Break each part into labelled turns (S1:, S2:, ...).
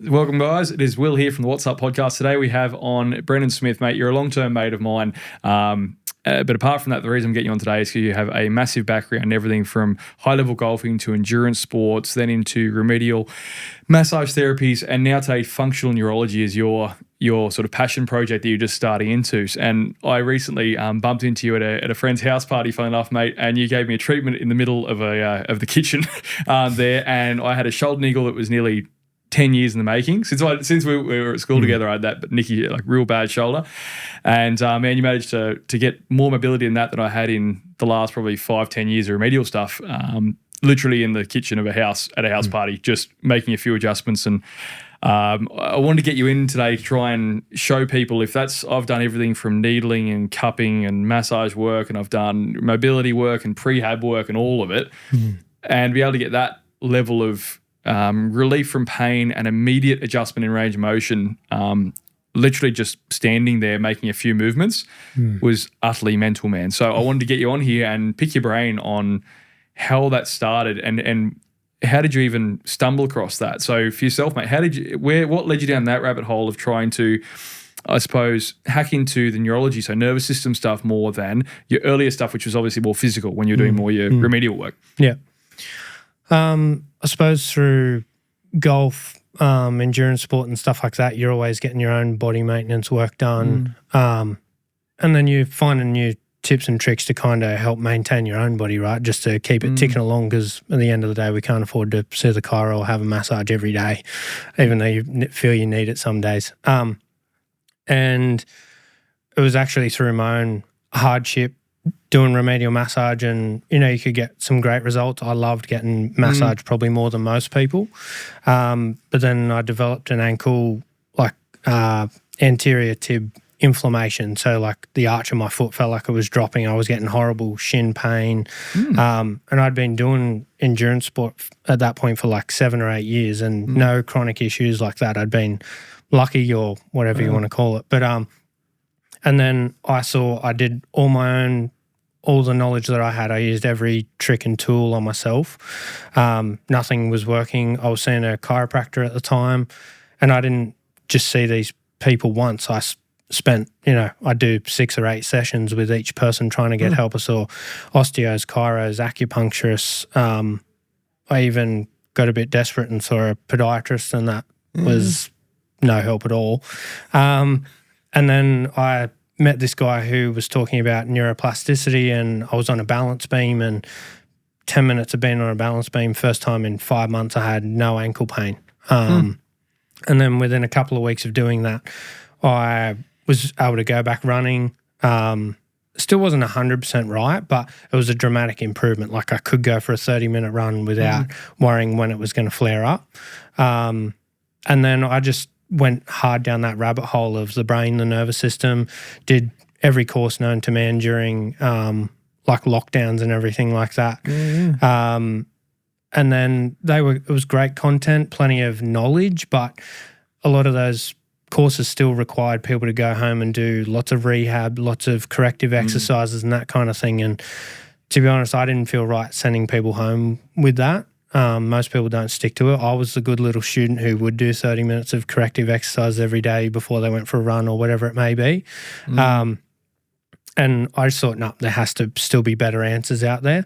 S1: Welcome, guys. It is Will here from the What's Up podcast. Today we have on Brendan Smith, mate. You're a long-term mate of mine. But apart from that, the reason I'm getting you on today is because you have a massive background in everything from high-level golfing to endurance sports, then into remedial massage therapies, and now today functional neurology is your sort of passion project that you're just starting into. And I recently bumped into you at a friend's house party, funnily enough, mate, and you gave me a treatment in the middle of the kitchen there, and I had a shoulder niggle that was nearly 10 years in the making. Since we were at school together, I had that, but Nicky, like real bad shoulder. And man, you managed to get more mobility in that than I had in the last probably 5-10 years of remedial stuff, literally in the kitchen of a house at a house party, just making a few adjustments. And I wanted to get you in today to try and show people I've done everything from needling and cupping and massage work, and I've done mobility work and prehab work and all of it, and be able to get that level of relief from pain and immediate adjustment in range of motion, literally just standing there making a few movements was utterly mental, man. So I wanted to get you on here and pick your brain on how that started and how did you even stumble across that? So for yourself, mate, what led you down that rabbit hole of trying to, I suppose, hack into the neurology, so nervous system stuff more than your earlier stuff, which was obviously more physical when you're doing more your remedial work?
S2: Yeah. I suppose through golf, endurance sport and stuff like that, you're always getting your own body maintenance work done. And then you find new tips and tricks to kind of help maintain your own body, right? Just to keep it ticking along, because at the end of the day, we can't afford to see the chiro or have a massage every day, even though you feel you need it some days. And it was actually through my own hardship doing remedial massage, and you could get some great results. I loved getting massage probably more than most people, but then I developed an ankle anterior tib inflammation, so like the arch of my foot felt like it was dropping. I was getting horrible shin pain, and I'd been doing endurance sport at that point for like 7 or 8 years, and no chronic issues like that. I'd been lucky, or whatever you want to call it, but and then I did all the knowledge that I had. I used every trick and tool on myself. Nothing was working. I was seeing a chiropractor at the time, and I didn't just see these people once. I spent, I do 6 or 8 sessions with each person trying to get help. I saw osteos, chiros, acupuncturists. I even got a bit desperate and saw a podiatrist, and that was no help at all. And then I met this guy who was talking about neuroplasticity, and I was on a balance beam, and 10 minutes of being on a balance beam, first time in 5 months, I had no ankle pain. And then within a couple of weeks of doing that, I was able to go back running. Still wasn't 100% right, but it was a dramatic improvement. Like I could go for a 30-minute run without worrying when it was going to flare up. And then I just went hard down that rabbit hole of the brain, the nervous system, did every course known to man during like lockdowns and everything like that. And then it was great content, plenty of knowledge, but a lot of those courses still required people to go home and do lots of rehab, lots of corrective exercises and that kind of thing. And to be honest, I didn't feel right sending people home with that. Most people don't stick to it. I was the good little student who would do 30 minutes of corrective exercise every day before they went for a run or whatever it may be. And I just thought, no, there has to still be better answers out there.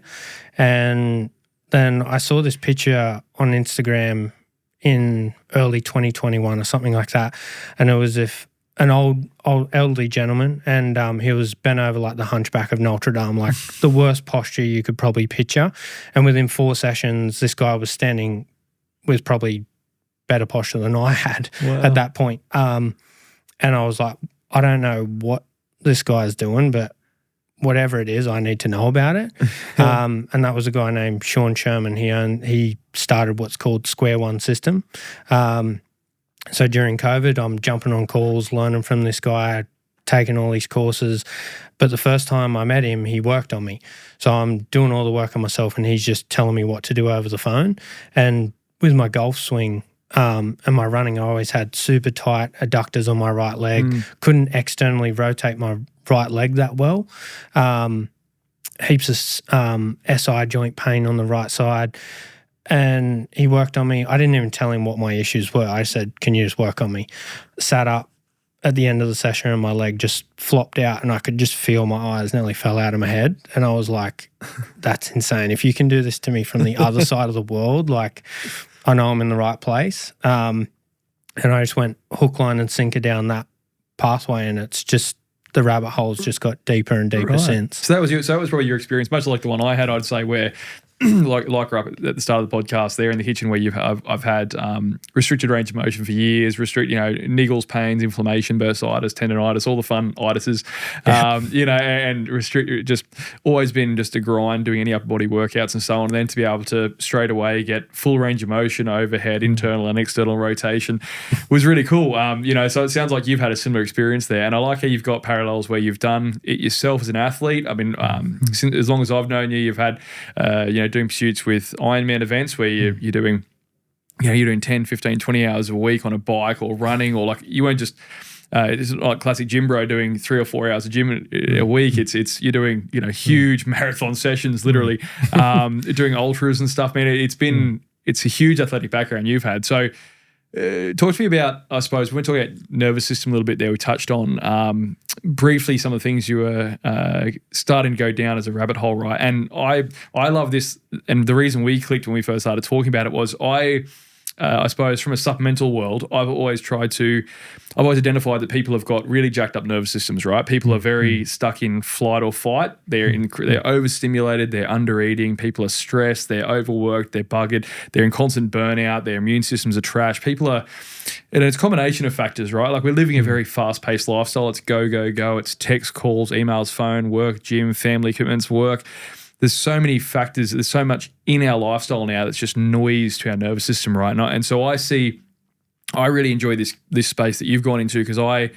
S2: And then I saw this picture on Instagram in early 2021 or something like that. And it was an old elderly gentleman, and he was bent over like the Hunchback of Notre Dame, like the worst posture you could probably picture. And within 4 sessions, this guy was standing with probably better posture than I had at that point. And I was like, I don't know what this guy's doing, but whatever it is, I need to know about it. And that was a guy named Sean Sherman. He started what's called Square One System. So during COVID, I'm jumping on calls, learning from this guy, taking all these courses. But the first time I met him, he worked on me. So I'm doing all the work on myself, and he's just telling me what to do over the phone. And with my golf swing and my running, I always had super tight adductors on my right leg, couldn't externally rotate my right leg that well. Heaps of SI joint pain on the right side. And he worked on me. I didn't even tell him what my issues were. I said, can you just work on me? Sat up at the end of the session and my leg just flopped out and I could just feel my eyes nearly fell out of my head. And I was like, that's insane. If you can do this to me from the other side of the world, like I know I'm in the right place. And I just went hook, line and sinker down that pathway, and it's just the rabbit hole's just got deeper and deeper since.
S1: So that was probably your experience, much like the one I had, I'd say, where like we're up at the start of the podcast there in the kitchen, where I've had restricted range of motion for years, niggles, pains, inflammation, bursitis, tendonitis, all the fun itises, and just always been just a grind doing any upper body workouts and so on. And then to be able to straight away get full range of motion, overhead, internal and external rotation was really cool. So it sounds like you've had a similar experience there, and I like how you've got parallels where you've done it yourself as an athlete. I mean, as long as I've known you, you've had doing pursuits with Ironman events where you're doing 10, 15, 20 hours a week on a bike or running, or like you weren't just it's like classic gym bro doing 3 or 4 hours of gym a week. It's you're doing huge marathon sessions, literally doing ultras and stuff. Man, it's a huge athletic background you've had. So talk to me about, I suppose, when we're talking about nervous system a little bit there, we touched on briefly some of the things you were starting to go down as a rabbit hole, right? And I love this, and the reason we clicked when we first started talking about it was I suppose from a supplemental world, I've always identified that people have got really jacked up nervous systems, right? People are very stuck in flight or fight. They're overstimulated, they're under eating, people are stressed, they're overworked, they're buggered, they're in constant burnout, their immune systems are trash. And it's a combination of factors, right? Like we're living a very fast-paced lifestyle. It's go, go, go. It's text, calls, emails, phone, work, gym, family commitments, work. There's so many factors. There's so much in our lifestyle now that's just noise to our nervous system, right? And so I really enjoy this space that you've gone into, because I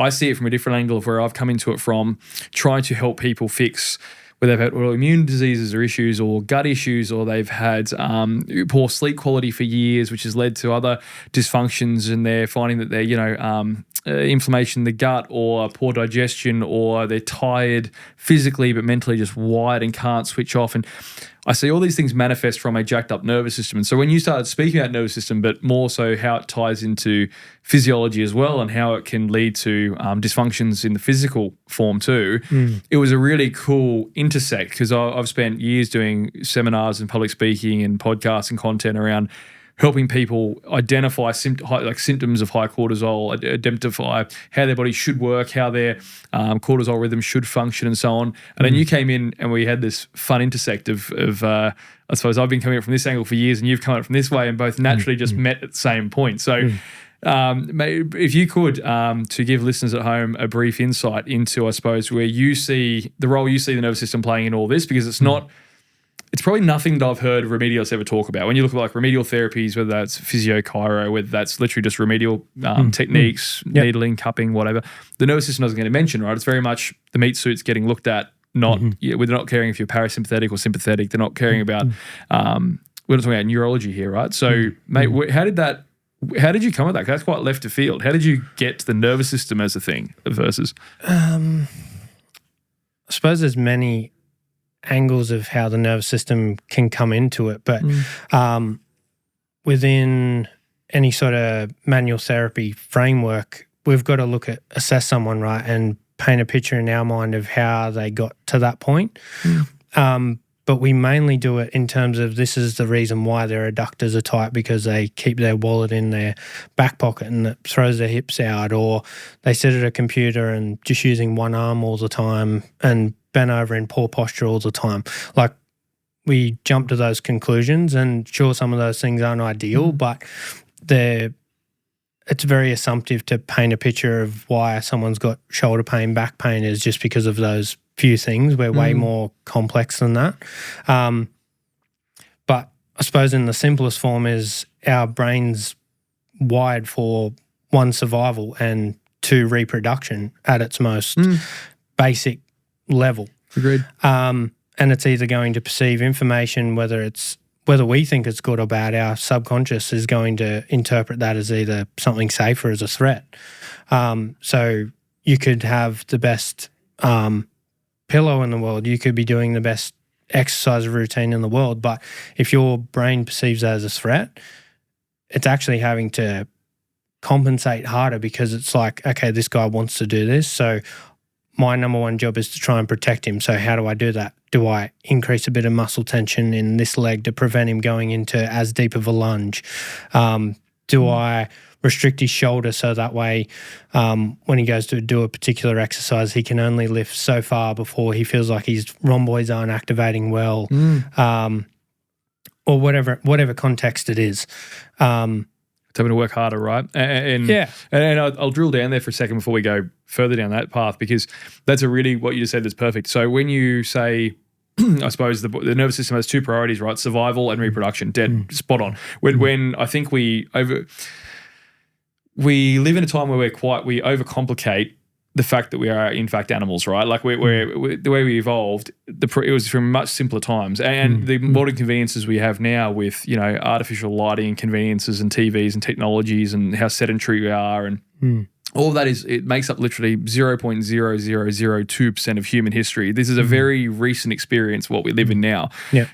S1: see it from a different angle of where I've come into it from, trying to help people fix whether they've had autoimmune diseases or issues or gut issues, or they've had poor sleep quality for years, which has led to other dysfunctions, and they're finding that they're, inflammation in the gut or poor digestion, or they're tired physically but mentally just wired and can't switch off. And I see all these things manifest from a jacked up nervous system. And so when you started speaking about nervous system, but more so how it ties into physiology as well, and how it can lead to dysfunctions in the physical form too, it was a really cool intersect, because I've spent years doing seminars and public speaking and podcasts and content around helping people identify symptoms of high cortisol, identify how their body should work, how their cortisol rhythm should function, and so on. And then you came in and we had this fun intersect of I suppose I've been coming up from this angle for years and you've come up from this way, and both naturally just met at the same point. So if you could, to give listeners at home a brief insight into, I suppose, where you see the role you see the nervous system playing in all this, because it's probably nothing that I've heard remedialists ever talk about. When you look at like remedial therapies, whether that's physio, chiro, whether that's literally just remedial techniques, needling, cupping, whatever, the nervous system doesn't get mentioned, right? It's very much the meat suit's getting looked at, they're not caring if you're parasympathetic or sympathetic. They're not caring about, we're not talking about neurology here, right? So, mate, how did you come at that? 'Cause that's quite left of field. How did you get to the nervous system as a thing versus?
S2: I suppose there's many angles of how the nervous system can come into it, but within any sort of manual therapy framework, we've got to assess someone, right, and paint a picture in our mind of how they got to that point. But we mainly do it in terms of, this is the reason why their adductors are tight, because they keep their wallet in their back pocket and it throws their hips out, or they sit at a computer and just using one arm all the time and bent over in poor posture all the time. Like, we jump to those conclusions, and sure, some of those things aren't ideal, but it's very assumptive to paint a picture of why someone's got shoulder pain, back pain is just because of those few things. We're way more complex than that. But I suppose in the simplest form is our brain's wired for 1, survival, and 2, reproduction at its most basic level.
S1: Agreed.
S2: And it's either going to perceive information, whether we think it's good or bad, our subconscious is going to interpret that as either something safe or as a threat. So you could have the best pillow in the world. You could be doing the best exercise routine in the world. But if your brain perceives that as a threat, it's actually having to compensate harder because it's like, okay, this guy wants to do this. So my number one job is to try and protect him. So how do I do that? Do I increase a bit of muscle tension in this leg to prevent him going into as deep of a lunge? Do I restrict his shoulder so that way when he goes to do a particular exercise, he can only lift so far before he feels like his rhomboids aren't activating well, or whatever context it is.
S1: Tell me to work harder, right? And I'll drill down there for a second before we go further down that path, because that's what you just said is perfect. So when you say, I suppose the nervous system has two priorities, right? Survival and reproduction. Dead, spot on. When I think we live in a time where we overcomplicate the fact that we are in fact animals, right? Like we're the way we evolved, it was from much simpler times, and the modern conveniences we have now with artificial lighting and conveniences and TVs and technologies and how sedentary we are and all of that it makes up literally 0.0002% of human history. This is a very recent experience, what we live in now,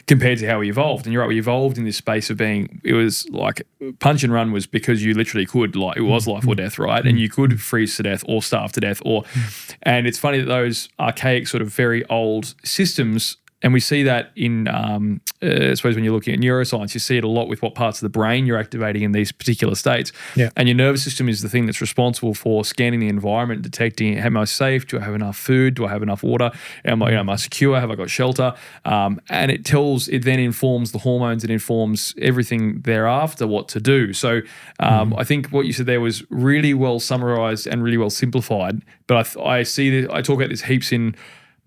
S1: compared to how we evolved. And you're right, we evolved in this space of it was like punch and run was because you literally could, like it was life or death, right? And you could freeze to death or starve to death and it's funny that those archaic sort of very old systems, and we see that in, I suppose when you're looking at neuroscience, you see it a lot with what parts of the brain you're activating in these particular states. Yeah. And your nervous system is the thing that's responsible for scanning the environment, detecting, am I safe? Do I have enough food? Do I have enough water? Am I secure? Have I got shelter? And it then informs the hormones, it informs everything thereafter what to do. So I think what you said there was really well summarized and really well simplified. But I talk about this heaps in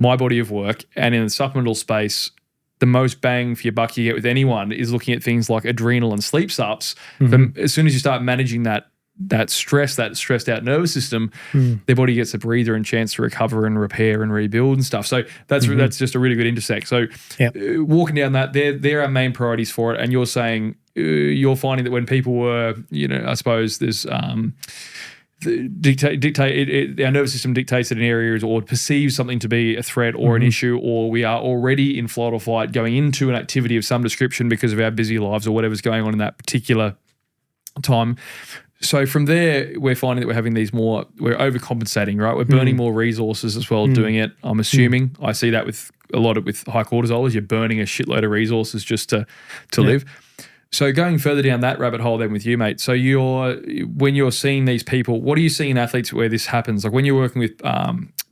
S1: my body of work, and in the supplemental space, the most bang for your buck you get with anyone is looking at things like adrenal and sleep sups. As soon as you start managing that stressed out nervous system, their body gets a breather and chance to recover and repair and rebuild and stuff. So that's just a really good intersect. So walking down that, there are main priorities for it. And you're saying you're finding that when people were, I suppose there's our nervous system dictates that an area is or perceives something to be a threat or an issue, or we are already in flight or flight going into an activity of some description because of our busy lives or whatever's going on in that particular time. So from there, we're finding that we're having we're overcompensating, right? We're burning more resources as well doing it. I'm assuming I see that with high cortisol, is you're burning a shitload of resources just to live. So going further down that rabbit hole then with you, mate, so when you're seeing these people, what do you see in athletes where this happens? Like when you're working with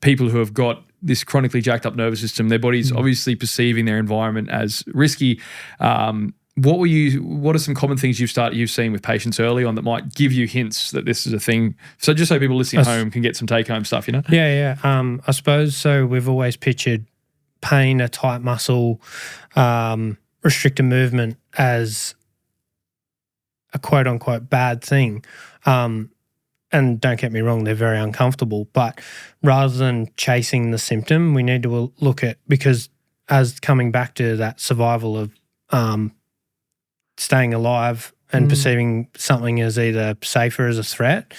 S1: people who have got this chronically jacked up nervous system, their body's obviously perceiving their environment as risky. What are some common things you've seen with patients early on that might give you hints that this is a thing? So just so people listening at home can get some take-home stuff,
S2: Yeah. I suppose so. We've always pictured pain, a tight muscle, restricted movement as a quote-unquote bad thing. And don't get me wrong, they're very uncomfortable. But rather than chasing the symptom, we need to look at, because as coming back to that survival of staying alive and perceiving something as either safe or as a threat,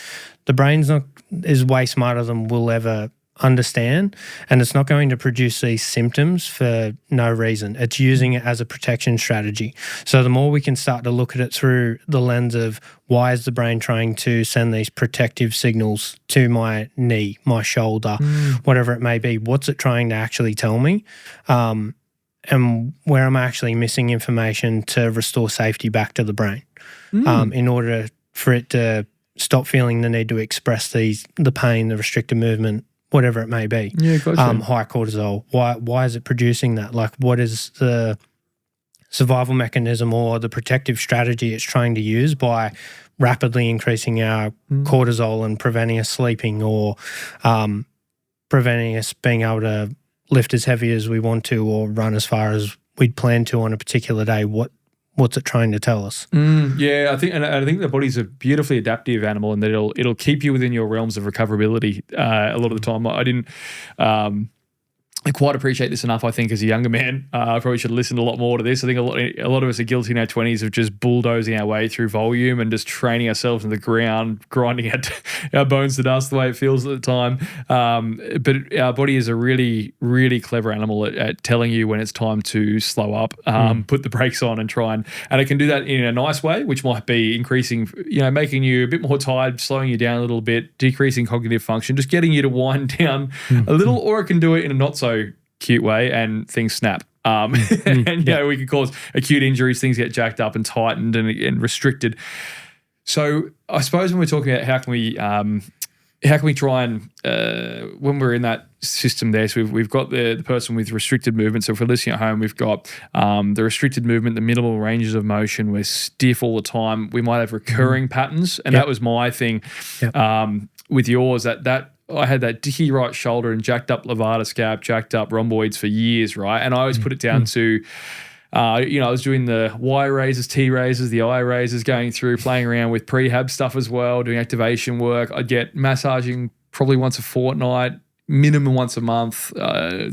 S2: the brain's is way smarter than we'll ever understand, and it's not going to produce these symptoms for no reason. It's using it as a protection strategy. So the more we can start to look at it through the lens of why is the brain trying to send these protective signals to my knee, my shoulder, whatever it may be, what's it trying to actually tell me? And where am I actually missing information to restore safety back to the brain in order for it to stop feeling the need to express the pain, the restricted movement, whatever it may be.
S1: Yeah, gotcha.
S2: High cortisol. Why is it producing that? Like, what is the survival mechanism or the protective strategy it's trying to use by rapidly increasing our cortisol and preventing us sleeping or preventing us being able to lift as heavy as we want to or run as far as we'd planned to on a particular day? What's it trying to tell us?
S1: Yeah, I think the body's a beautifully adaptive animal, and that it'll keep you within your realms of recoverability a lot of the time. I didn't. I quite appreciate this enough, I think, as a younger man. I probably should have listened a lot more to this. I think a lot of us are guilty in our 20s of just bulldozing our way through volume and just training ourselves in the ground, grinding our bones to dust the way it feels at the time. But our body is a really, really clever animal at telling you when it's time to slow up, put the brakes on and try and it can do that in a nice way, which might be increasing, making you a bit more tired, slowing you down a little bit, decreasing cognitive function, just getting you to wind down a little, or it can do it in a not so cute way and things snap. And we can cause acute injuries, things get jacked up and tightened and restricted. So I suppose when we're talking about how can we try and when we're in that system there, so we've got the person with restricted movement. So if we're listening at home, we've got the restricted movement, the minimal ranges of motion, we're stiff all the time. We might have recurring patterns, and that was my thing with yours, that I had that dicky right shoulder and jacked up levator scap, jacked up rhomboids for years, right? And I always put it down to, I was doing the Y raises, T raises, the I raises, going through, playing around with prehab stuff as well, doing activation work. I'd get massaging probably once a fortnight, minimum once a month,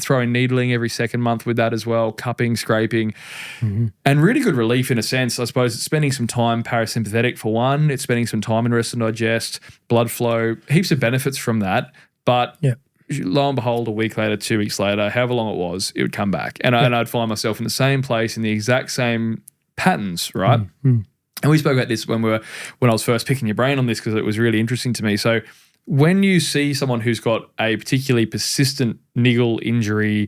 S1: throwing needling every second month with that as well, cupping, scraping, and really good relief in a sense. I suppose it's spending some time parasympathetic for one, it's spending some time in rest and digest, blood flow, heaps of benefits from that. But lo and behold, a week later, 2 weeks later, however long it was, it would come back. And I'd find myself in the same place in the exact same patterns, right? And we spoke about this when I was first picking your brain on this because it was really interesting to me. So when you see someone who's got a particularly persistent niggle injury,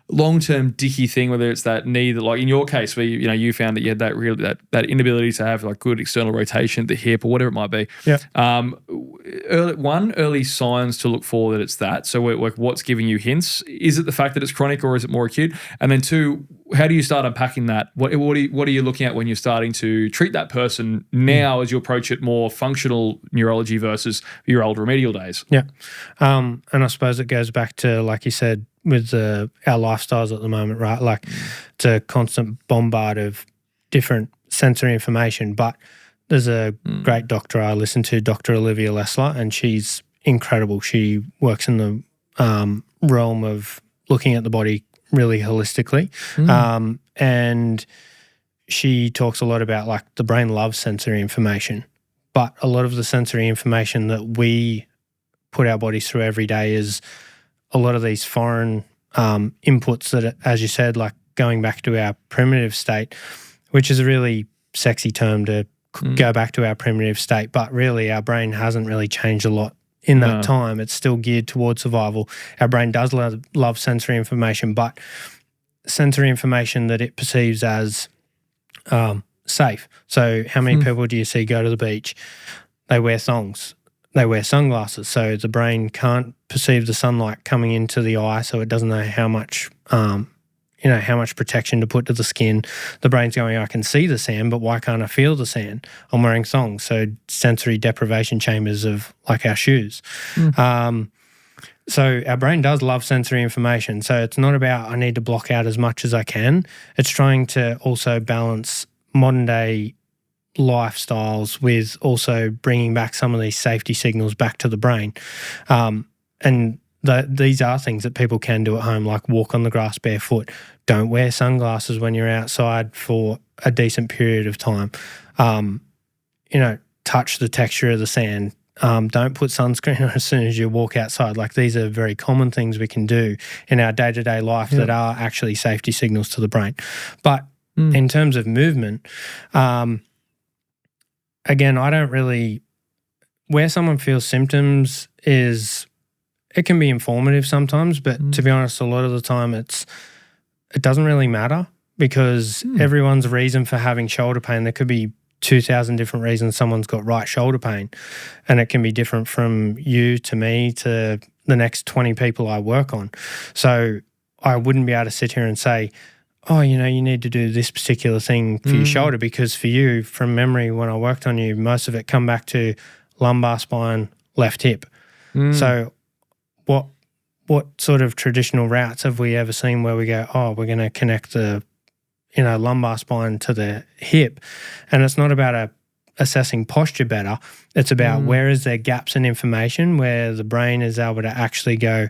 S1: long-term dicky thing, whether it's that knee that, like in your case, where you found that you had that inability to have like good external rotation at the hip or whatever it might be. Early signs to look for that it's that. So what's giving you hints? Is it the fact that it's chronic or is it more acute? And then two, how do you start unpacking that? What are you looking at when you're starting to treat that person now as you approach it more functional neurology versus your old remedial days?
S2: And I suppose it goes back to, like you said, with our lifestyles at the moment, right? Like it's a constant bombard of different sensory information. But there's a great doctor I listen to, Dr. Olivia Lessler, and she's incredible. She works in the realm of looking at the body really holistically. And she talks a lot about like the brain loves sensory information, but a lot of the sensory information that we put our bodies through every day is a lot of these foreign inputs that, as you said, like going back to our primitive state, which is a really sexy term to go back to our primitive state, but really our brain hasn't really changed a lot in that time. It's still geared towards survival. Our brain does love sensory information, but sensory information that it perceives as safe. So how many people do you see go to the beach? They wear thongs. They wear sunglasses, so the brain can't perceive the sunlight coming into the eye, so it doesn't know how much, how much protection to put to the skin. The brain's going, I can see the sand, but why can't I feel the sand? I'm wearing thongs, so sensory deprivation chambers of like our shoes. So our brain does love sensory information. So it's not about I need to block out as much as I can. It's trying to also balance modern day lifestyles with also bringing back some of these safety signals back to the brain. And these are things that people can do at home, like walk on the grass barefoot. Don't wear sunglasses when you're outside for a decent period of time. Touch the texture of the sand. Don't put sunscreen on as soon as you walk outside. Like these are very common things we can do in our day-to-day life that are actually safety signals to the brain. But in terms of movement, again, I don't really – where someone feels symptoms is – it can be informative sometimes, but to be honest, a lot of the time it doesn't really matter because everyone's reason for having shoulder pain, there could be 2,000 different reasons someone's got right shoulder pain, and it can be different from you to me to the next 20 people I work on. So I wouldn't be able to sit here and say, oh, you need to do this particular thing for your shoulder, because for you, from memory, when I worked on you, most of it come back to lumbar spine, left hip. So what sort of traditional routes have we ever seen where we go, oh, we're going to connect the lumbar spine to the hip? And it's not about assessing posture better. It's about where is there gaps in information where the brain is able to actually go,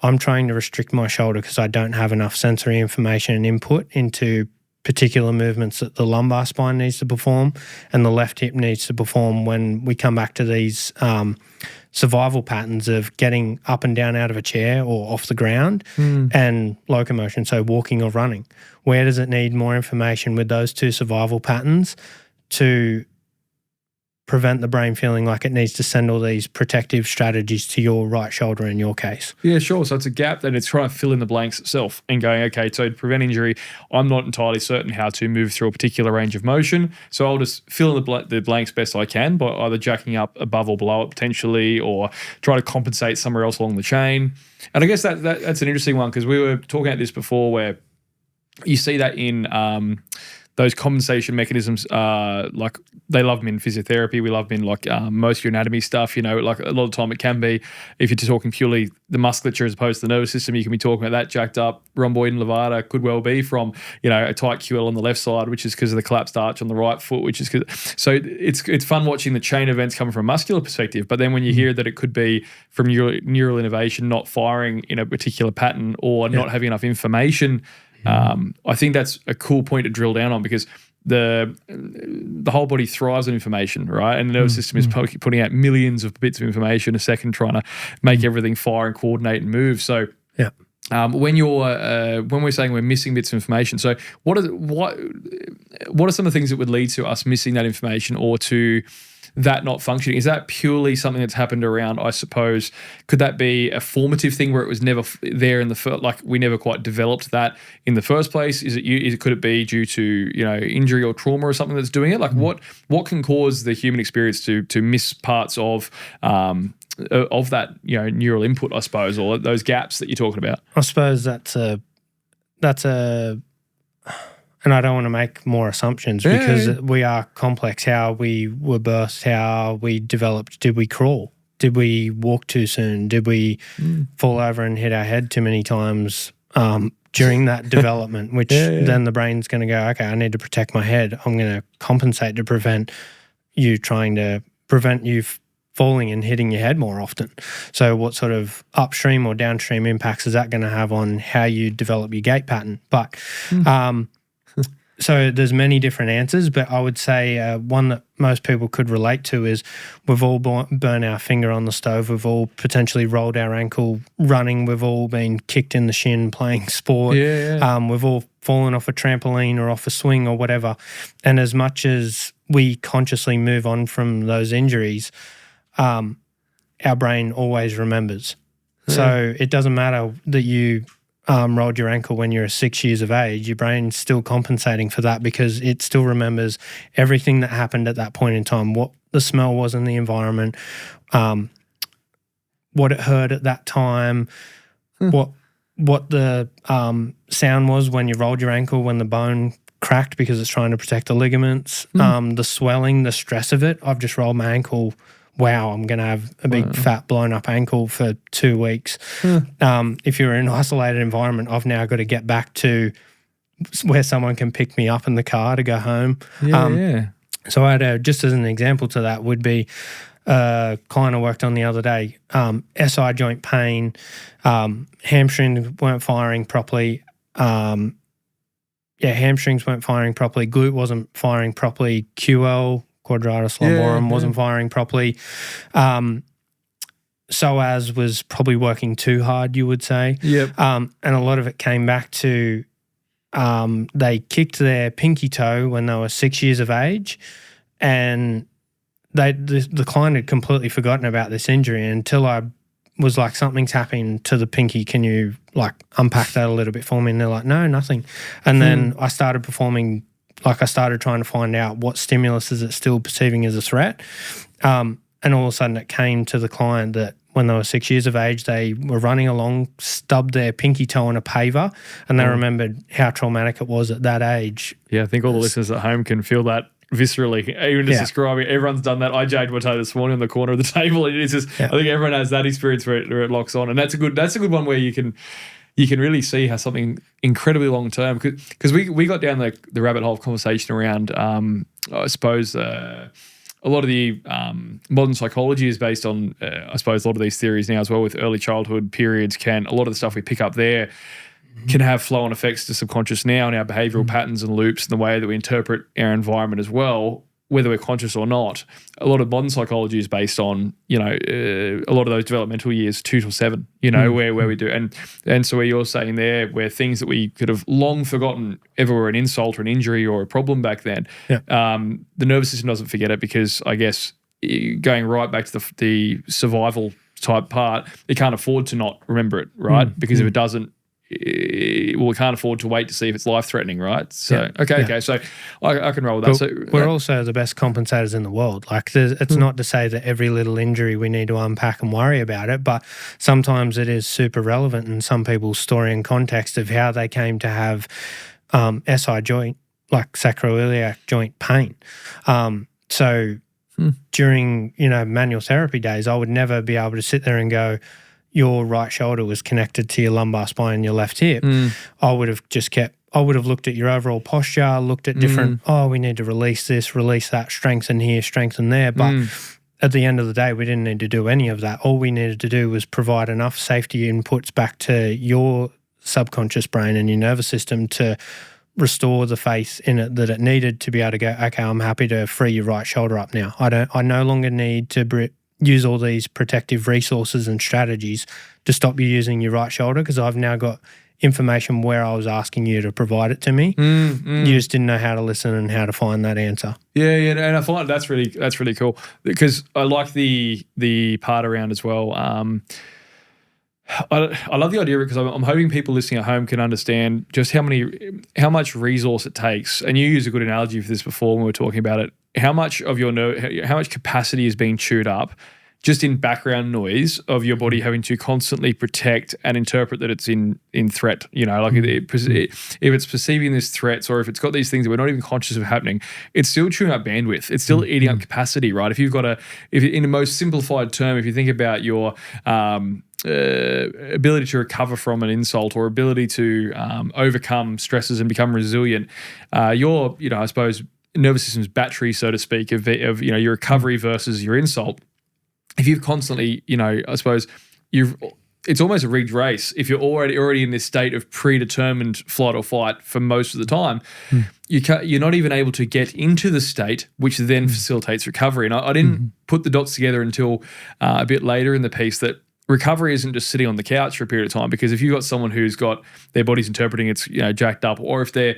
S2: I'm trying to restrict my shoulder because I don't have enough sensory information and input into particular movements that the lumbar spine needs to perform and the left hip needs to perform when we come back to these survival patterns of getting up and down out of a chair or off the ground and locomotion, so walking or running. Where does it need more information with those two survival patterns to prevent the brain feeling like it needs to send all these protective strategies to your right shoulder in your case?
S1: Yeah, sure. So it's a gap that it's trying to fill in the blanks itself and going, okay, so to prevent injury, I'm not entirely certain how to move through a particular range of motion. So I'll just fill in the blanks best I can by either jacking up above or below it potentially, or try to compensate somewhere else along the chain. And I guess that's an interesting one, because we were talking about this before, where you see that in those compensation mechanisms, like they love them in physiotherapy. We love them in like most of your anatomy stuff. Like a lot of time it can be, if you're just talking purely the musculature as opposed to the nervous system, you can be talking about that jacked up rhomboid levator could well be from, a tight QL on the left side, which is because of the collapsed arch on the right foot, which is because. So it's fun watching the chain events coming from a muscular perspective. But then when you hear that it could be from neural innervation not firing in a particular pattern or not having enough information. I think that's a cool point to drill down on, because the whole body thrives on information, right? And the nervous system is putting out millions of bits of information a second, trying to make everything fire and coordinate and move. So when we're saying we're missing bits of information, so what are some of the things that would lead to us missing that information or to that not functioning? Is that purely something that's happened around, I suppose, could that be a formative thing where it was never there in the first, like we never quite developed that in the first place? Could it be due to, injury or trauma or something that's doing it? Like what can cause the human experience to miss parts of that, neural input, I suppose, or those gaps that you're talking about?
S2: I suppose that's a and I don't want to make more assumptions because we are complex. How we were birthed, how we developed. Did we crawl? Did we walk too soon? Did we fall over and hit our head too many times during that development? Which then the brain's going to go, okay, I need to protect my head. I'm going to compensate to prevent you falling and hitting your head more often. So what sort of upstream or downstream impacts is that going to have on how you develop your gait pattern? But so there's many different answers, but I would say one that most people could relate to is we've all burnt our finger on the stove. We've all potentially rolled our ankle running. We've all been kicked in the shin playing sport. We've all fallen off a trampoline or off a swing or whatever. And as much as we consciously move on from those injuries, our brain always remembers. So it doesn't matter that you rolled your ankle when you're 6 years of age, your brain's still compensating for that because it still remembers everything that happened at that point in time, what the smell was in the environment, what it heard at that time, what the sound was when you rolled your ankle, when the bone cracked because it's trying to protect the ligaments, the swelling, the stress of it. I've just rolled my ankle. Wow, I'm going to have a big fat blown up ankle for 2 weeks. If you're in an isolated environment, I've now got to get back to where someone can pick me up in the car to go home. So I had just as an example to that would be a client I worked on the other day, SI joint pain, hamstrings weren't firing properly. Hamstrings weren't firing properly. Glute wasn't firing properly. QL, quadratus lumborum, wasn't firing properly. Psoas was probably working too hard, you would say. And a lot of it came back to they kicked their pinky toe when they were 6 years of age, and the client had completely forgotten about this injury until I was like, something's happening to the pinky. Can you like unpack that a little bit for me? And they're like, no, nothing. And then I started performing. I started trying to find out what stimulus is it still perceiving as a threat. And all of a sudden it came to the client that when they were 6 years of age, they were running along, stubbed their pinky toe on a paver, and they remembered how traumatic it was at that age.
S1: Yeah, I think all the listeners at home can feel that viscerally. Even just describing, everyone's done that. I jagged my toe this morning on the corner of the table, and it's just, I think everyone has that experience where it locks on. And that's a good one where you can really see how something incredibly long term, because we got down the rabbit hole of conversation around, I suppose, a lot of the modern psychology is based on, I suppose, a lot of these theories now as well with early childhood periods a lot of the stuff we pick up there can have flow-on effects to subconscious now and our behavioral patterns and loops and the way that we interpret our environment as well, whether we're conscious or not. A lot of modern psychology is based on, a lot of those developmental years, 2 to 7, where we do. And so where you're saying there, where things that we could have long forgotten ever were an insult or an injury or a problem back then, the nervous system doesn't forget it because I guess going right back to the survival type part, it can't afford to not remember it, right? Because if it doesn't, we can't afford to wait to see if it's life-threatening, right? So, okay. So I can roll with that.
S2: But
S1: so
S2: we're also the best compensators in the world. Like, it's not to say that every little injury we need to unpack and worry about it, but sometimes it is super relevant in some people's story and context of how they came to have SI joint, like sacroiliac joint pain. So during, manual therapy days, I would never be able to sit there and go, your right shoulder was connected to your lumbar spine and your left hip. I would have looked at your overall posture, looked at different, we need to release this, release that, strengthen here, strengthen there. But at the end of the day, we didn't need to do any of that. All we needed to do was provide enough safety inputs back to your subconscious brain and your nervous system to restore the faith in it that it needed to be able to go, okay, I'm happy to free your right shoulder up now. I no longer need to use all these protective resources and strategies to stop you using your right shoulder because I've now got information where I was asking you to provide it to me. You just didn't know how to listen and how to find that answer.
S1: Yeah, and I find that's really cool because I like the part around as well. I love the idea because I'm hoping people listening at home can understand just how much resource it takes. And you used a good analogy for this before when we were talking about it. How much of how much capacity is being chewed up just in background noise of your body having to constantly protect and interpret that it's in threat. If it's perceiving this threats or if it's got these things that we're not even conscious of happening, it's still chewing up bandwidth. It's still eating up capacity, right? If you've got if in the most simplified term, if you think about your ability to recover from an insult or ability to overcome stresses and become resilient, your, I suppose, nervous system's battery, so to speak, of your recovery versus your insult. If you've constantly, I suppose it's almost a rigged race. If you're already in this state of predetermined flight or fight for most of the time, you're not even able to get into the state, which then facilitates recovery. And I didn't put the dots together until a bit later in the piece that recovery isn't just sitting on the couch for a period of time, because if you've got someone who's got their body's interpreting it's jacked up, or if their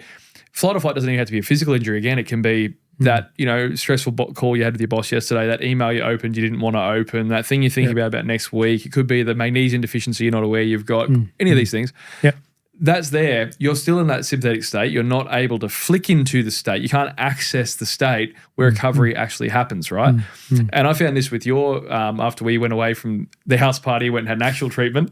S1: flight or fight doesn't even have to be a physical injury. Again, it can be that stressful call you had with your boss yesterday, that email you opened you didn't want to open, that thing you're thinking about next week. It could be the magnesium deficiency you're not aware you've got, any of these things. That's there. You're still in that sympathetic state. You're not able to flick into the state. You can't access the state where recovery actually happens, right? And I found this with your, after we went away from the house party, went and had an actual treatment,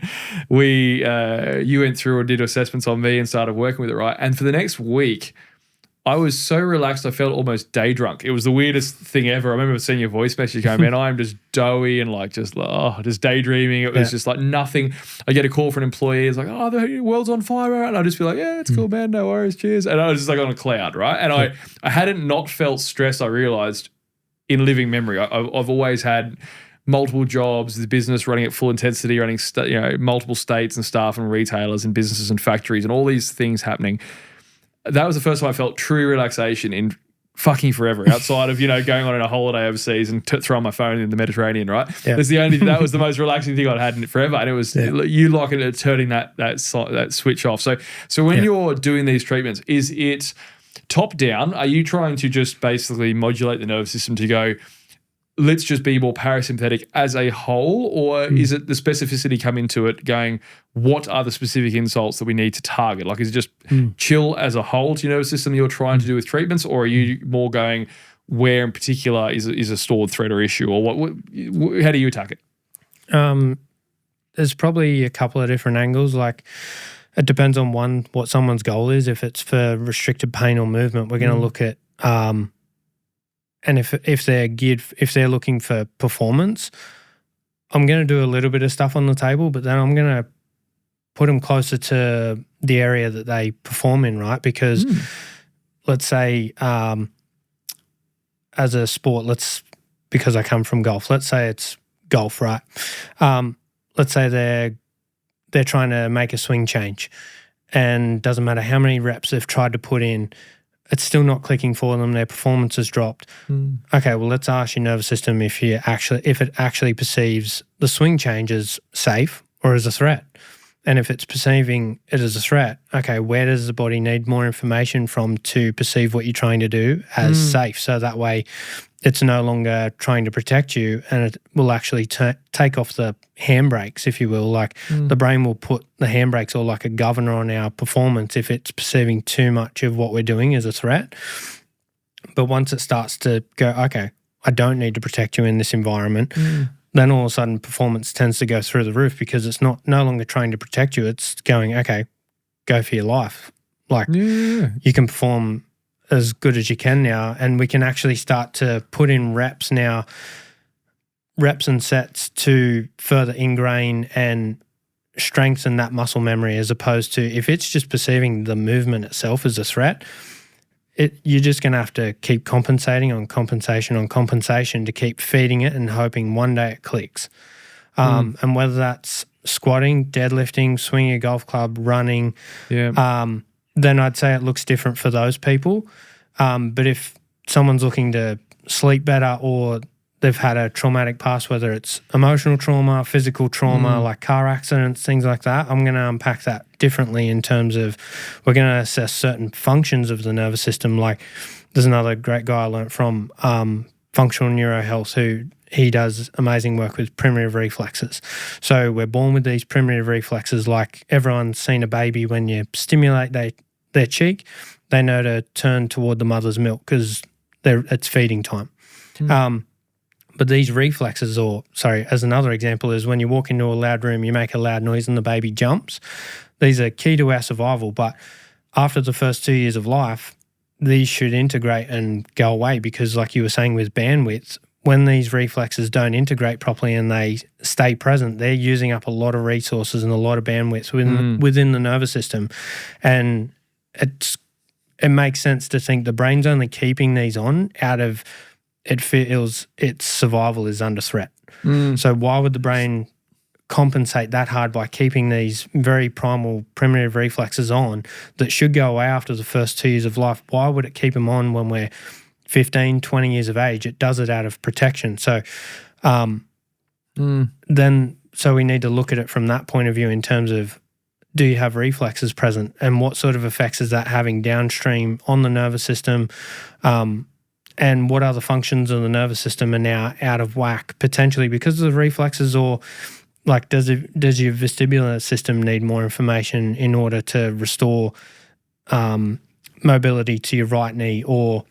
S1: you went through or did assessments on me and started working with it, right? And for the next week, I was so relaxed, I felt almost day drunk. It was the weirdest thing ever. I remember seeing your voice message going, man, I'm just doughy and just daydreaming. It was just like nothing. I get a call from an employee. It's like, oh, the world's on fire. And I'd just be like, yeah, it's cool, man. No worries. Cheers. And I was just like on a cloud, right? And I hadn't not felt stress, I realized, in living memory. I've always had multiple jobs, the business running at full intensity, running multiple states and staff and retailers and businesses and factories and all these things happening. That was the first time I felt true relaxation in fucking forever, outside of, going on a holiday overseas and throwing my phone in the Mediterranean, right? That was the most relaxing thing I'd had in forever. And it was you liking it, turning that switch off. So when you're doing these treatments, is it top down? Are you trying to just basically modulate the nervous system to go, let's just be more parasympathetic as a whole? Or is it the specificity come into it going, what are the specific insults that we need to target? Like, is it just chill as a whole to your nervous system you're trying to do with treatments? Or are you more going, where in particular is a stored threat or issue? Or how do you attack it?
S2: There's probably a couple of different angles. Like, it depends on what someone's goal is. If it's for restricted pain or movement, we're going to look at and if they're looking for performance, I'm going to do a little bit of stuff on the table, but then I'm going to put them closer to the area that they perform in, right? Because let's say as a sport, let's because I come from golf. Let's say it's golf, right? Let's say they're trying to make a swing change, and doesn't matter how many reps they've tried to put in, it's still not clicking for them. Their performance has dropped. Okay, well, let's ask your nervous system if it actually perceives the swing change as safe or as a threat. And if it's perceiving it as a threat, okay, where does the body need more information from to perceive what you're trying to do as safe? So that way it's no longer trying to protect you, and it will actually take off the handbrakes, if you will. Like the brain will put the handbrakes, or like a governor on our performance, if it's perceiving too much of what we're doing as a threat. But once it starts to go, okay, I don't need to protect you in this environment, then all of a sudden performance tends to go through the roof, because it's no longer trying to protect you. It's going, okay, go for your life. Like you can perform as good as you can now, and we can actually start to put in reps now, reps and sets to further ingrain and strengthen that muscle memory, as opposed to if it's just perceiving the movement itself as a threat, you're just going to have to keep compensating on compensation on compensation to keep feeding it and hoping one day it clicks. And whether that's squatting, deadlifting, swinging a golf club, running, then I'd say it looks different for those people. But if someone's looking to sleep better, or they've had a traumatic past, whether it's emotional trauma, physical trauma, like car accidents, things like that, I'm going to unpack that differently in terms of we're going to assess certain functions of the nervous system. Like there's another great guy I learnt from, functional neurohealth, who he does amazing work with primitive reflexes. So we're born with these primitive reflexes, like everyone's seen a baby when you stimulate their cheek, they know to turn toward the mother's milk because it's feeding time. But these reflexes, as another example, is when you walk into a loud room, you make a loud noise and the baby jumps. These are key to our survival, but after the first 2 years of life, these should integrate and go away, because like you were saying with bandwidth, when these reflexes don't integrate properly and they stay present, they're using up a lot of resources and a lot of bandwidth within the nervous system. And it makes sense to think the brain's only keeping these on out of it feels its survival is under threat. So why would the brain compensate that hard by keeping these very primal primitive reflexes on that should go away after the first 2 years of life? Why would it keep them on when we're 15, 20 years of age? It does it out of protection. So so we need to look at it from that point of view in terms of, do you have reflexes present, and what sort of effects is that having downstream on the nervous system, and what other functions of the nervous system are now out of whack, potentially because of the reflexes, or like does your vestibular system need more information in order to restore mobility to your right knee, or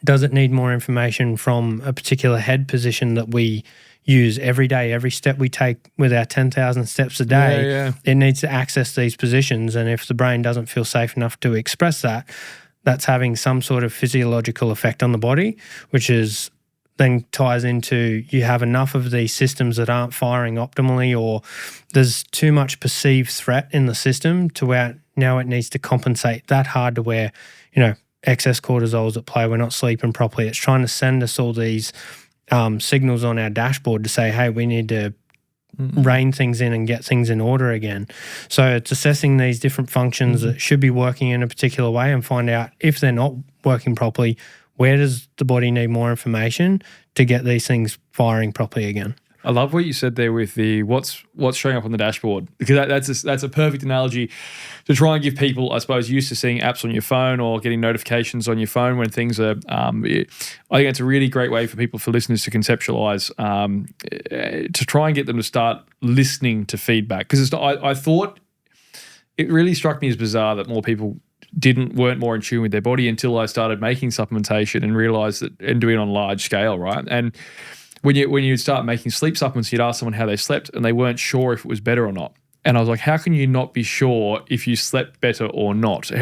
S2: does it need more information from a particular head position that we use every day? Every step we take with our 10,000 steps a day, it needs to access these positions. And if the brain doesn't feel safe enough to express that, that's having some sort of physiological effect on the body, which is then ties into you have enough of these systems that aren't firing optimally, or there's too much perceived threat in the system to where now it needs to compensate that hard to where, excess cortisol's at play, we're not sleeping properly. It's trying to send us all these signals on our dashboard to say, hey, we need to rein things in and get things in order again. So it's assessing these different functions that should be working in a particular way and find out if they're not working properly, where does the body need more information to get these things firing properly again.
S1: I love what you said there with the what's showing up on the dashboard, because that's a perfect analogy to try and give people, I suppose, used to seeing apps on your phone or getting notifications on your phone when things are. I think it's a really great way for listeners to conceptualize, to try and get them to start listening to feedback. Because I thought it really struck me as bizarre that more people weren't more in tune with their body until I started making supplementation and realized that, and doing it on a large scale, right? And when you start making sleep supplements, you'd ask someone how they slept and they weren't sure if it was better or not. And I was like, how can you not be sure if you slept better or not?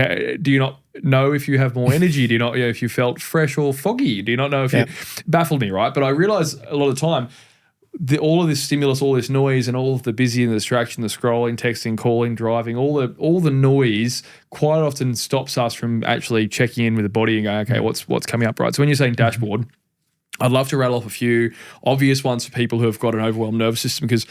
S1: Do you not know if you have more energy? Do you not know if you felt fresh or foggy? Do you not know if you baffled me, right? But I realized a lot of the time, all of this stimulus, all this noise, and all of the busy and the distraction, the scrolling, texting, calling, driving, all the noise quite often stops us from actually checking in with the body and going, okay, what's coming up, right? So when you're saying dashboard, I'd love to rattle off a few obvious ones for people who have got an overwhelmed nervous system, because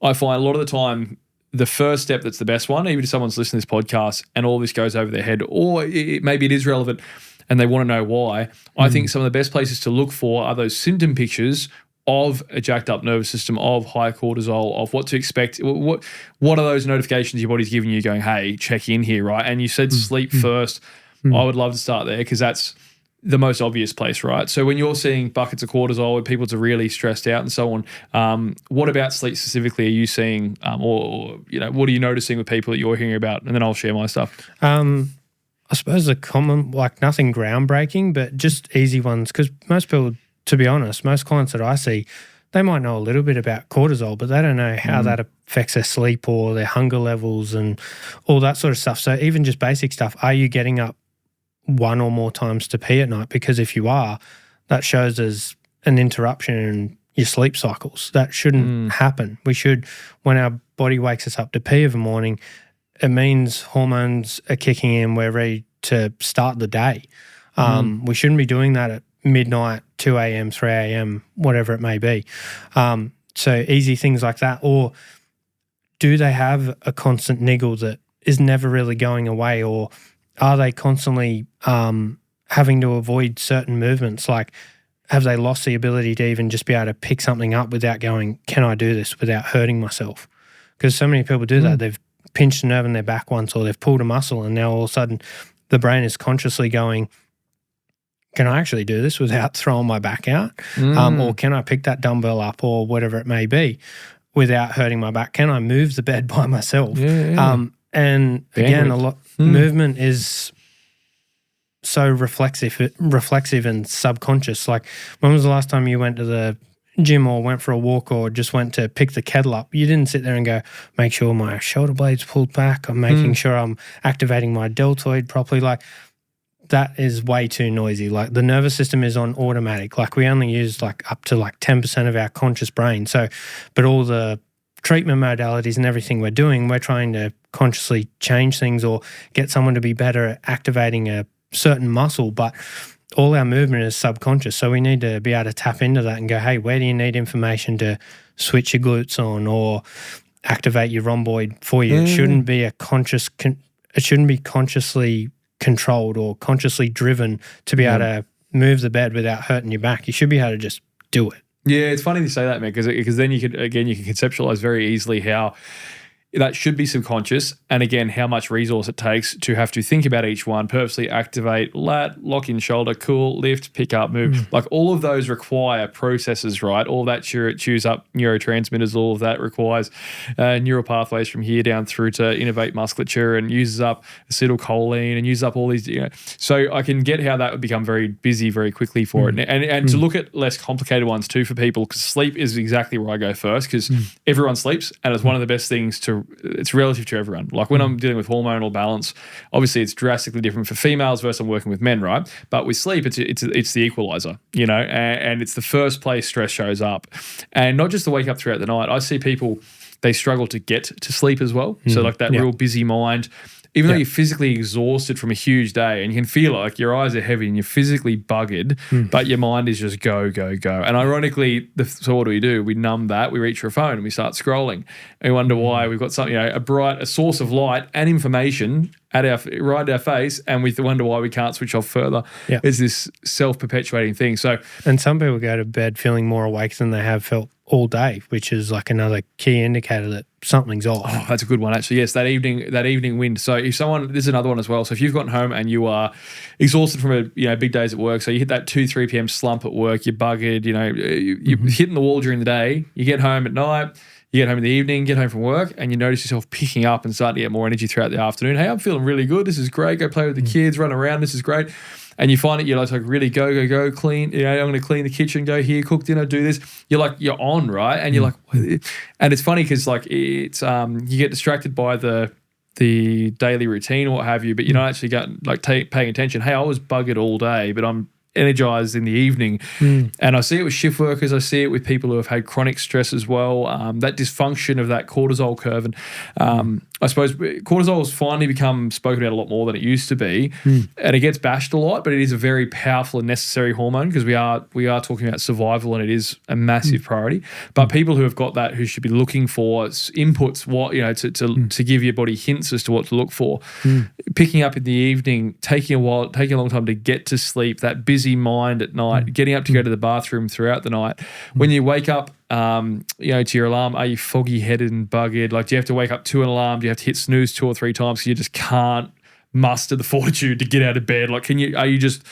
S1: I find a lot of the time the first step that's the best one, even if someone's listening to this podcast and all this goes over their head, or maybe it is relevant and they want to know why, I think some of the best places to look for are those symptom pictures of a jacked up nervous system, of high cortisol, of what to expect. What are those notifications your body's giving you going, hey, check in here, right? And you said sleep first. I would love to start there because that's the most obvious place, right? So when you're seeing buckets of cortisol and people are really stressed out and so on, what about sleep specifically are you seeing, or what are you noticing with people that you're hearing about? And then I'll share my stuff.
S2: I suppose the common, like nothing groundbreaking, but just easy ones, because most people, to be honest, most clients that I see, they might know a little bit about cortisol, but they don't know how that affects their sleep or their hunger levels and all that sort of stuff. So even just basic stuff, are you getting up one or more times to pee at night? Because if you are, that shows as an interruption in your sleep cycles. That shouldn't happen. We should, when our body wakes us up to pee of a morning, it means hormones are kicking in. We're ready to start the day. We shouldn't be doing that at midnight, 2 a.m., 3 a.m., whatever it may be. So easy things like that. Or do they have a constant niggle that is never really going away, or are they constantly having to avoid certain movements? Like, have they lost the ability to even just be able to pick something up without going, can I do this without hurting myself? Because so many people do that. They've pinched a nerve in their back once, or they've pulled a muscle, and now all of a sudden the brain is consciously going, can I actually do this without throwing my back out? Or can I pick that dumbbell up or whatever it may be without hurting my back? Can I move the bed by myself? And again, a lot movement is so reflexive and subconscious. Like, when was the last time you went to the gym or went for a walk or just went to pick the kettle up? You didn't sit there and go, make sure my shoulder blade's pulled back. I'm making sure I'm activating my deltoid properly. Like, that is way too noisy. Like, the nervous system is on automatic. Like, we only use like up to like 10% of our conscious brain. So, but all the treatment modalities and everything we're doing, we're trying to consciously change things or get someone to be better at activating a certain muscle, but all our movement is subconscious. So we need to be able to tap into that and go, hey, where do you need information to switch your glutes on or activate your rhomboid for you? It shouldn't be it shouldn't be consciously controlled or consciously driven to be able to move the bed without hurting your back. You should be able to just do it.
S1: Yeah, it's funny to say that, man, because then you can conceptualize very easily how that should be subconscious, and again, how much resource it takes to have to think about each one, purposely activate lat, lock in shoulder, cool, lift, pick up, move. Like, all of those require processes, right? All that chews up neurotransmitters, all of that requires neural pathways from here down through to innervate musculature and uses up acetylcholine and uses up all these, So I can get how that would become very busy very quickly for it. And to look at less complicated ones too for people, because sleep is exactly where I go first, because everyone sleeps, and it's one of the best things it's relative to everyone. Like, when I'm dealing with hormonal balance, obviously it's drastically different for females versus I'm working with men, right? But with sleep, it's the equalizer, and it's the first place stress shows up. And not just to wake up throughout the night. I see people, they struggle to get to sleep as well. So like that real busy mind, even though you're physically exhausted from a huge day and you can feel it, like your eyes are heavy and you're physically buggered, but your mind is just go, go, go. And ironically, so what do? We numb that, we reach for a phone and we start scrolling. And we wonder why we've got something, a source of light and information right at our face, and we wonder why we can't switch off further. It's this self-perpetuating thing. So, and
S2: some people go to bed feeling more awake than they have felt all day, which is like another key indicator that something's off.
S1: Oh, that's a good one, actually. Yes, that evening wind. So if someone, this is another one as well. So if you've gotten home and you are exhausted from big days at work, so you hit that 2-3 p.m. slump at work, you're buggered, you're hitting the wall during the day, you get home at night, you get home in the evening, get home from work, and you notice yourself picking up and starting to get more energy throughout the afternoon. Hey, I'm feeling really good. This is great. Go play with the kids, run around. This is great. And you find it, you're like really go, clean. I'm going to clean the kitchen, go here, cook dinner, do this. You're on, right? And you're like, and it's funny because like it's you get distracted by the daily routine or what have you, but you're not actually paying attention. Hey, I was buggered all day, but I'm energized in the evening. And I see it with shift workers. I see it with people who have had chronic stress as well, that dysfunction of that cortisol curve. And I suppose cortisol has finally become spoken about a lot more than it used to be. And it gets bashed a lot, but it is a very powerful and necessary hormone because we are talking about survival, and it is a massive priority. But people who have got that, who should be looking for inputs, to give your body hints as to what to look for, picking up in the evening, taking a long time to get to sleep, that busy mind at night, getting up to go to the bathroom throughout the night. When you wake up, to your alarm, are you foggy headed and buggered? Like, do you have to wake up to an alarm? Do you have to hit snooze 2 or 3 times because you just can't muster the fortitude to get out of bed? Like, are you just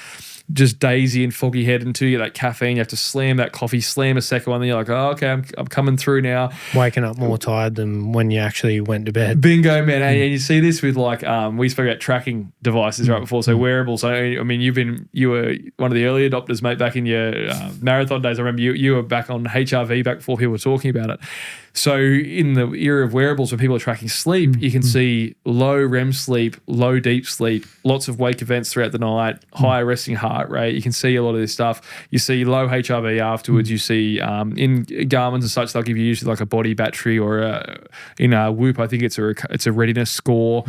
S1: daisy and foggy head until you get that caffeine? You have to slam that coffee, slam a second one, then you're like, oh, okay, I'm coming through now. Waking up more tired than when you actually went to bed. Bingo, man. And you see this with we spoke about tracking devices right before, so wearables. I mean, you were one of the early adopters, mate, back in your marathon days. I remember you were back on HRV back before people were talking about it. So in the era of wearables, when people are tracking sleep, you can see low REM sleep, low deep sleep, lots of wake events throughout the night, higher resting heart rate. You can see a lot of this stuff. You see low HRV afterwards. You see in Garmin's and such, they'll give you usually like a body battery, or in a Whoop, I think it's a readiness score.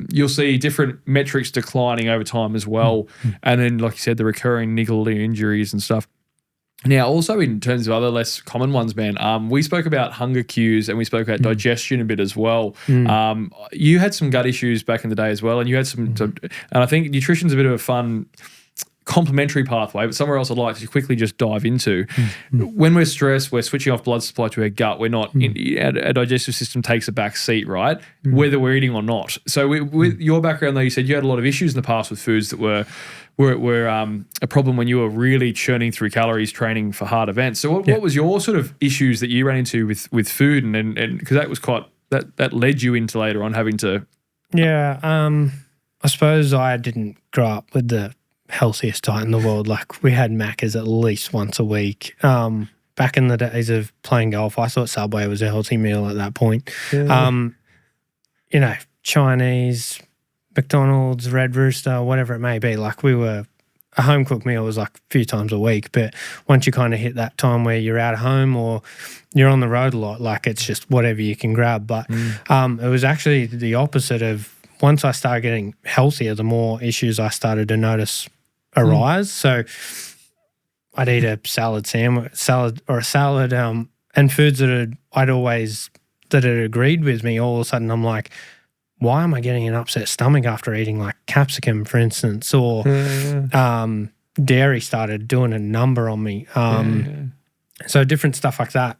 S1: You'll see different metrics declining over time as well. And then, like you said, the recurring niggling injuries and stuff. Now, also in terms of other less common ones, man, we spoke about hunger cues and we spoke about digestion a bit as well. You had some gut issues back in the day as well, and you had some and I think nutrition's a bit of a fun complementary pathway, but somewhere else I'd like to quickly just dive into. When we're stressed, we're switching off blood supply to our gut. We're not, our digestive system takes a back seat, right? Whether we're eating or not. So with your background, though, you said you had a lot of issues in the past with foods that were a problem when you were really churning through calories training for hard events. So what was your sort of issues that you ran into with food, and because that was that led you into later on having to... Yeah, I suppose I didn't grow up with the healthiest diet in the world. Like, we had Maccas at least once a week. Back in the days of playing golf, I thought Subway was a healthy meal at that point. Chinese, McDonald's, Red Rooster, whatever it may be. Like, a home cooked meal was like a few times a week, but once you kind of hit that time where you're out of home or you're on the road a lot, like, it's just whatever you can grab. But it was actually the opposite of, once I started getting healthier, the more issues I started to notice arise. So I'd eat a salad, and foods that had agreed with me, all of a sudden I'm like, why am I getting an upset stomach after eating like capsicum, for instance, or dairy started doing a number on me. So different stuff like that.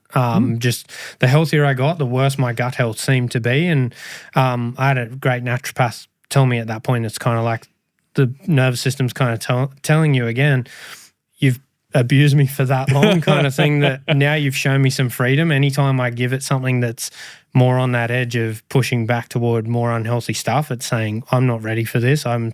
S1: Just the healthier I got, the worse my gut health seemed to be. And I had a great naturopath tell me at that point, it's kind of like the nervous system's kind of telling you again, you've abused me for that long kind of thing, that now you've shown me some freedom. Anytime I give it something that's more on that edge of pushing back toward more unhealthy stuff, it's saying, I'm not ready for this. I'm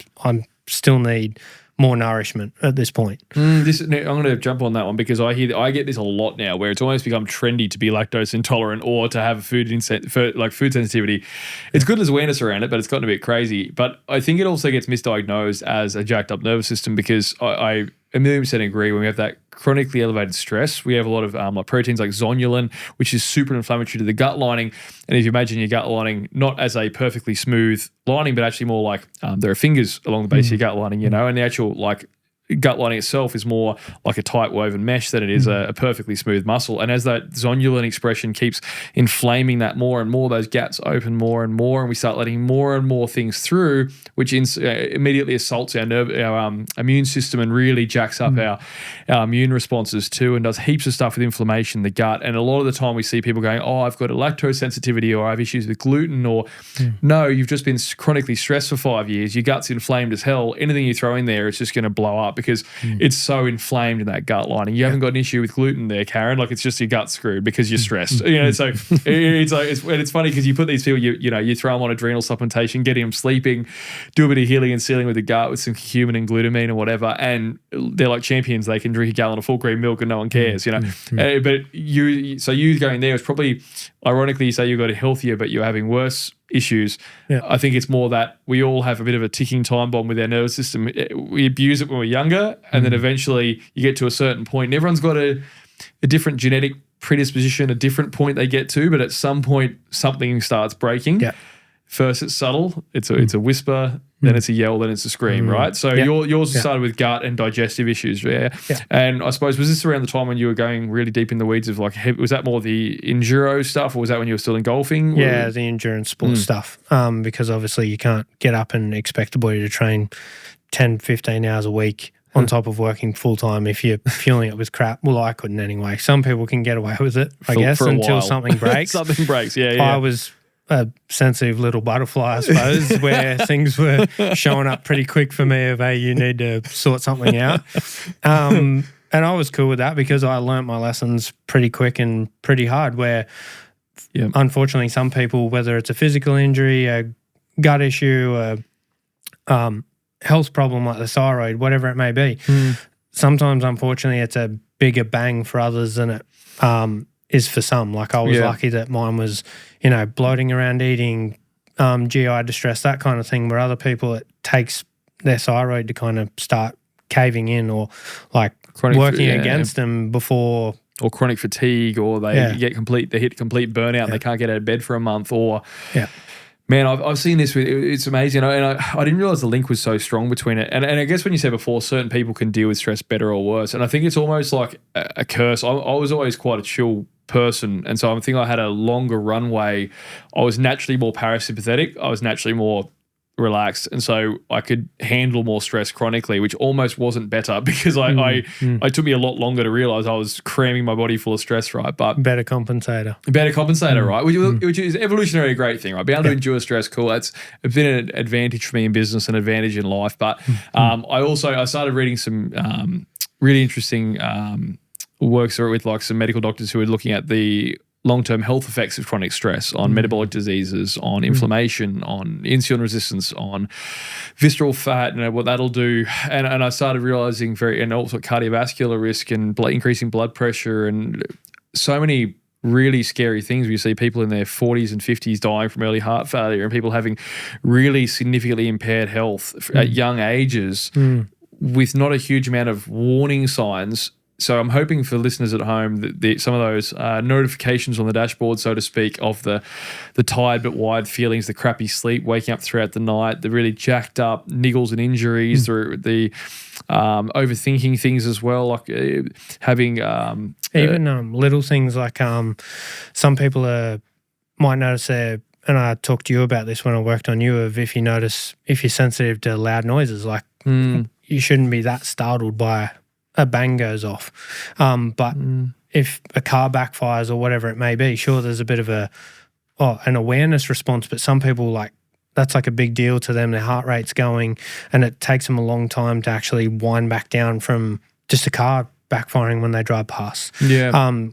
S1: still need more nourishment at this point. I'm going to jump on that one because I get this a lot now, where it's almost become trendy to be lactose intolerant or to have food sensitivity. It's good as awareness around it, but it's gotten a bit crazy. But I think it also gets misdiagnosed as a jacked up nervous system, because I 1,000,000% agree. When we have that chronically elevated stress, we have a lot of like proteins like zonulin, which is super inflammatory to the gut lining. And if you imagine your gut lining not as a perfectly smooth lining, but actually more like there are fingers along the base of your gut lining, and the actual like gut lining itself is more like a tight woven mesh than it is a perfectly smooth muscle. And as that zonulin expression keeps inflaming that more and more, those gaps open more and more, and we start letting more and more things through, which immediately assaults our immune system and really jacks up our immune responses too, and does heaps of stuff with inflammation in the gut. And a lot of the time we see people going, oh, I've got a lactose sensitivity, or I have issues with gluten, or no, you've just been chronically stressed for 5 years, your gut's inflamed as hell. Anything you throw in there, it's just going to blow up because it's so inflamed in that gut lining. You haven't got an issue with gluten there, Karen. Like, it's just your gut screwed because you're stressed. So it's funny because you put these people, you throw them on adrenal supplementation, getting them sleeping, do a bit of healing and sealing with the gut with some curcumin and glutamine or whatever, and they're like champions. They can drink a gallon of full cream milk and no one cares, but you going there is probably, ironically, you say you got it healthier, but you're having worse issues.
S2: Yeah.
S1: I think it's more that we all have a bit of a ticking time bomb with our nervous system. We abuse it when we're younger, and then eventually you get to a certain point. And everyone's got a different genetic predisposition, a different point they get to, but at some point something starts breaking.
S2: Yeah.
S1: First it's subtle, it's a whisper, then it's a yell, then it's a scream, right? So yours started with gut and digestive issues, yeah. And I suppose, was this around the time when you were going really deep in the weeds of like, was that more the enduro stuff, or was that when you were still in golfing?
S2: Yeah, the endurance sport stuff, because obviously you can't get up and expect the body to train 10, 15 hours a week on top of working full-time if you're fueling it with crap. Well, I couldn't anyway. Some people can get away with it, I guess, until something breaks.
S1: Something breaks, yeah.
S2: I was a sensitive little butterfly, I suppose, where things were showing up pretty quick for me of, hey, you need to sort something out. And I was cool with that because I learnt my lessons pretty quick and pretty hard, where unfortunately some people, whether it's a physical injury, a gut issue, a health problem like the thyroid, whatever it may be, sometimes unfortunately it's a bigger bang for others than it is for some. Like I was lucky that mine was, bloating around eating, GI distress, that kind of thing, where other people, it takes their thyroid to kind of start caving in, or like working against them before.
S1: Or chronic fatigue, or they hit complete burnout and they can't get out of bed for a month, or man, I've seen this. It's amazing, and I didn't realize the link was so strong between it. And I guess when you said before, certain people can deal with stress better or worse, and I think it's almost like a curse. I was always quite a chill person, and so I think I had a longer runway. I was naturally more parasympathetic. I was naturally more relaxed, and so I could handle more stress chronically, which almost wasn't better because I took me a lot longer to realize I was cramming my body full of stress, right? But
S2: better compensator,
S1: right? Which is evolutionary a great thing, right? Being able to endure stress, cool. It's been an advantage for me in business, an advantage in life. But I started reading some really interesting works with like some medical doctors who were looking at the long-term health effects of chronic stress on metabolic diseases, on inflammation, on insulin resistance, on visceral fat, and what that'll do. And I started realizing and also cardiovascular risk and increasing blood pressure and so many really scary things. We see people in their 40s and 50s dying from early heart failure, and people having really significantly impaired health at young ages with not a huge amount of warning signs. So I'm hoping for listeners at home that some of those notifications on the dashboard, so to speak, of the tired but wide feelings, the crappy sleep, waking up throughout the night, the really jacked up niggles and injuries, the overthinking things as well, like having
S2: even little things like some people might notice and I talked to you about this when I worked on you, of if you're sensitive to loud noises, like you shouldn't be that startled by a bang goes off. But if a car backfires or whatever it may be, sure, there's a bit of an awareness response, but some people, like, that's like a big deal to them. Their heart rate's going and it takes them a long time to actually wind back down from just a car backfiring when they drive past.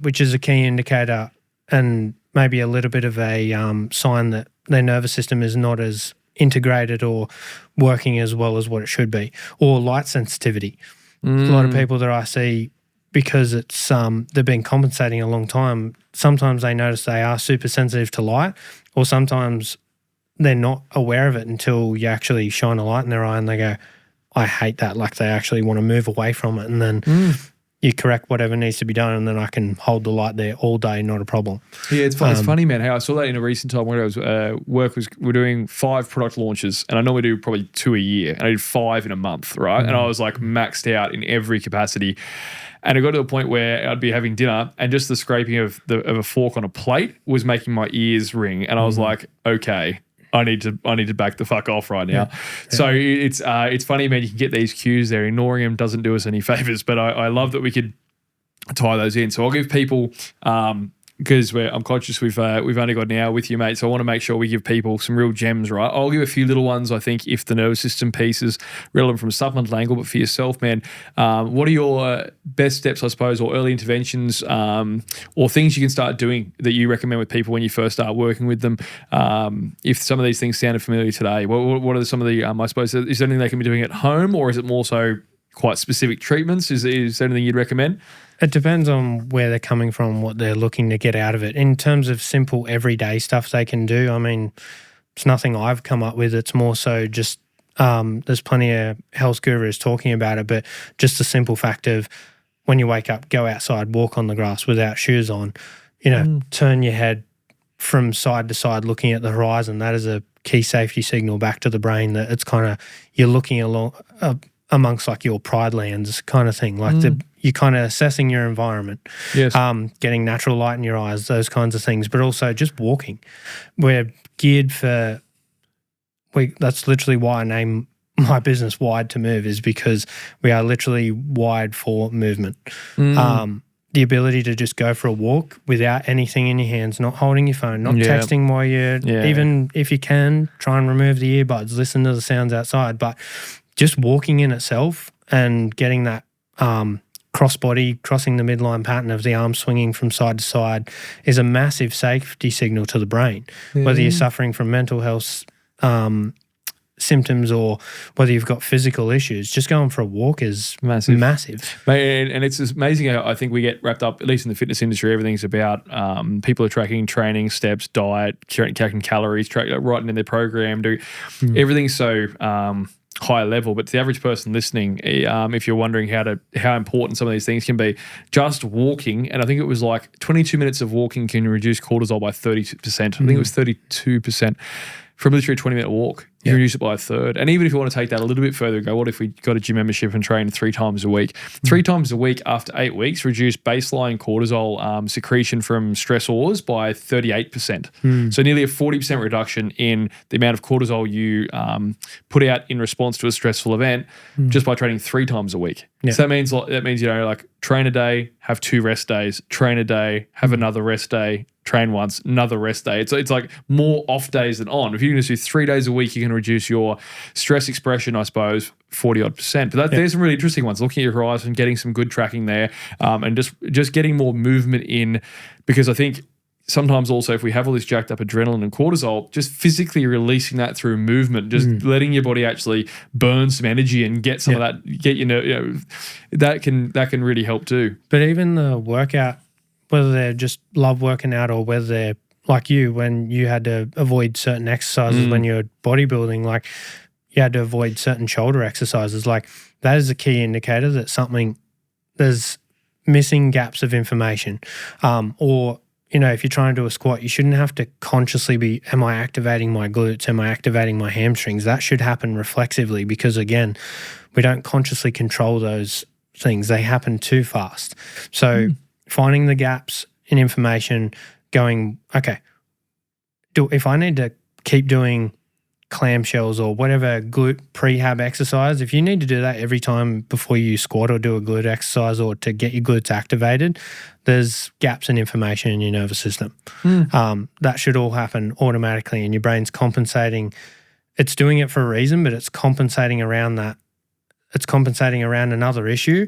S2: Which is a key indicator and maybe a little bit of a sign that their nervous system is not as integrated or working as well as what it should be. Or light sensitivity. A lot of people that I see, because it's they've been compensating a long time, sometimes they notice they are super sensitive to light, or sometimes they're not aware of it until you actually shine a light in their eye and they go, I hate that. Like they actually want to move away from it, and then you correct whatever needs to be done, and then I can hold the light there all day, not a problem.
S1: Yeah, it's funny, man, how I saw that in a recent time when I was we're doing 5 product launches, and I normally do probably 2 a year, and I did 5 in a month, right? And I was like maxed out in every capacity. And it got to a point where I'd be having dinner and just the scraping of a fork on a plate was making my ears ring, and I was like, okay, I need to back the fuck off right now. So it's funny, man. You can get these cues there. Ignoring them doesn't do us any favors, but I love that we could tie those in. So I'll give people because I'm conscious we've only got an hour with you, mate. So I want to make sure we give people some real gems, right? I'll give a few little ones, I think, if the nervous system piece is relevant from a supplemental angle, but for yourself, man, what are your best steps, I suppose, or early interventions or things you can start doing that you recommend with people when you first start working with them? If some of these things sounded familiar today, what are some of the, I suppose, is there anything they can be doing at home, or is it more so quite specific treatments? Is there anything you'd recommend?
S2: It depends on where they're coming from, what they're looking to get out of it. In terms of simple everyday stuff they can do, I mean, it's nothing I've come up with. It's more so just there's plenty of health gurus talking about it, but just the simple fact of when you wake up, go outside, walk on the grass without shoes on, turn your head from side to side looking at the horizon. That is a key safety signal back to the brain that it's kind of, you're looking along amongst like your pride lands kind of thing. Like you're kind of assessing your environment,
S1: yes,
S2: getting natural light in your eyes, those kinds of things, but also just walking. We're geared for, that's literally why I name my business Wired to Move, is because we are literally wired for movement. The ability to just go for a walk without anything in your hands, not holding your phone, not texting while you're, even if you can, try and remove the earbuds, listen to the sounds outside, but just walking in itself and getting that crossing the midline pattern of the arms swinging from side to side is a massive safety signal to the brain, whether you're suffering from mental health symptoms or whether you've got physical issues. Just going for a walk is massive.
S1: And it's amazing how I think we get wrapped up, at least in the fitness industry, everything's about people are tracking training steps, diet, tracking calories, writing in their program, everything's so high level. But to the average person listening, if you're wondering how important some of these things can be, just walking, and I think it was like 22 minutes of walking can reduce cortisol by 30%. I think it was 32%. From literally a 20-minute walk, you reduce it by a third. And even if you want to take that a little bit further, go, what if we got a gym membership and train 3 times a week? 3 times a week after 8 weeks, reduce baseline cortisol secretion from stressors by 38%. So nearly a 40% reduction in the amount of cortisol you put out in response to a stressful event just by training 3 times a week. So that means like train a day, have 2 rest days, train a day, have another rest day, train once, another rest day. It's like more off days than on. If you can just do 3 days a week, you can reduce your stress expression, I suppose, 40-odd%. But there's some really interesting ones. Looking at your horizon, getting some good tracking there, and just getting more movement in, because I think sometimes also if we have all this jacked up adrenaline and cortisol, just physically releasing that through movement, just letting your body actually burn some energy and get some of that, that can really help too.
S2: But even the workout, whether they just love working out or whether they're like you, when you had to avoid certain exercises when you're bodybuilding, like you had to avoid certain shoulder exercises, like that is a key indicator that there's missing gaps of information. Or, if you're trying to do a squat, you shouldn't have to consciously be, am I activating my glutes? Am I activating my hamstrings? That should happen reflexively, because again, we don't consciously control those things. They happen too fast. So finding the gaps in information, going, okay, if I need to keep doing clamshells or whatever glute prehab exercise, if you need to do that every time before you squat or do a glute exercise or to get your glutes activated, there's gaps in information in your nervous system. That should all happen automatically, and your brain's compensating. It's doing it for a reason, but it's compensating around that. It's compensating around another issue,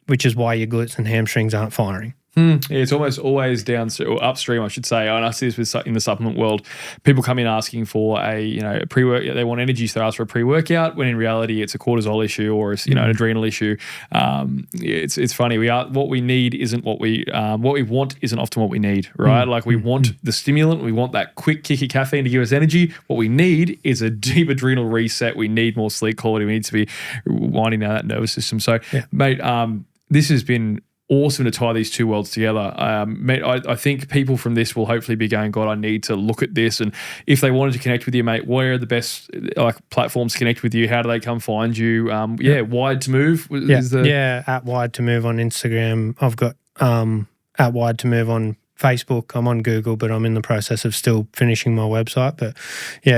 S2: which is why your glutes and hamstrings aren't firing.
S1: Yeah, it's almost always upstream, I should say. And I see this in the supplement world. People come in asking for a pre-workout. They want energy, so they ask for a pre-workout. When in reality, it's a cortisol issue or an adrenal issue. It's funny. What we need isn't what we want isn't often what we need, right? Like we want the stimulant, we want that quick kick of caffeine to give us energy. What we need is a deep adrenal reset. We need more sleep quality. We need to be winding down that nervous system. So, mate, this has been awesome to tie these two worlds together. Mate, I think people from this will hopefully be going, God, I need to look at this. And if they wanted to connect with you, mate, where are the best platforms to connect with you? How do they come find you? Wired to Move.
S2: At Wired to Move on Instagram. I've got at Wired to Move on Facebook. I'm on Google, but I'm in the process of still finishing my website. But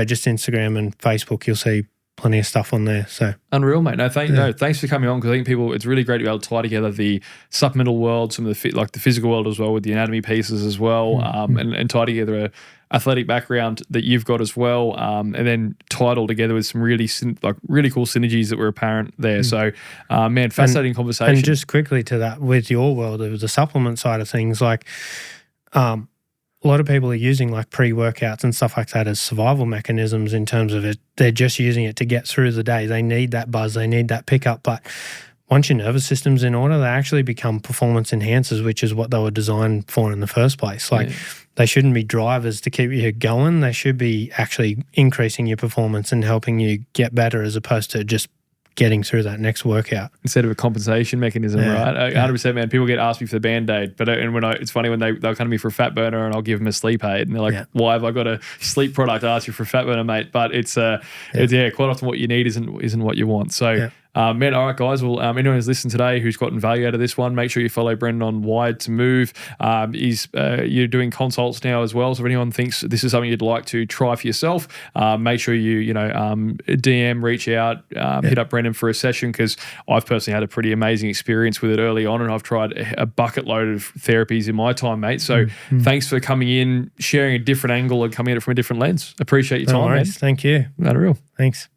S2: just Instagram and Facebook, you'll see plenty of stuff on there. So
S1: unreal, mate. Thanks for coming on, because I think it's really great to be able to tie together the supplemental world, some of the the physical world as well, with the anatomy pieces as well, and tie together a athletic background that you've got as well, and then tie it all together with some really cool synergies that were apparent there. So, fascinating conversation.
S2: And just quickly to that, with your world of the supplement side of things, a lot of people are using pre-workouts and stuff like that as survival mechanisms in terms of it. They're just using it to get through the day. They need that buzz. They need that pickup. But once your nervous system's in order, they actually become performance enhancers, which is what they were designed for in the first place. Like they shouldn't be drivers to keep you going. They should be actually increasing your performance and helping you get better as opposed to just getting through that next workout.
S1: Instead of a compensation mechanism, right? 100%, man. People get asked me for the Band-Aid, but it's funny when they'll come to me for a fat burner and I'll give them a sleep aid and they're like, why have I got a sleep product? I ask you for a fat burner, mate. But it's quite often what you need isn't what you want. So man, all right, guys. Well, anyone who's listened today who's gotten value out of this one, make sure you follow Brendan on Wired to Move. You're doing consults now as well. So if anyone thinks this is something you'd like to try for yourself, make sure you DM, reach out, hit up Brendan for a session, because I've personally had a pretty amazing experience with it early on, and I've tried a bucket load of therapies in my time, mate. So thanks for coming in, sharing a different angle and coming at it from a different lens. Appreciate your time, man.
S2: Thank you.
S1: Not real.
S2: Thanks.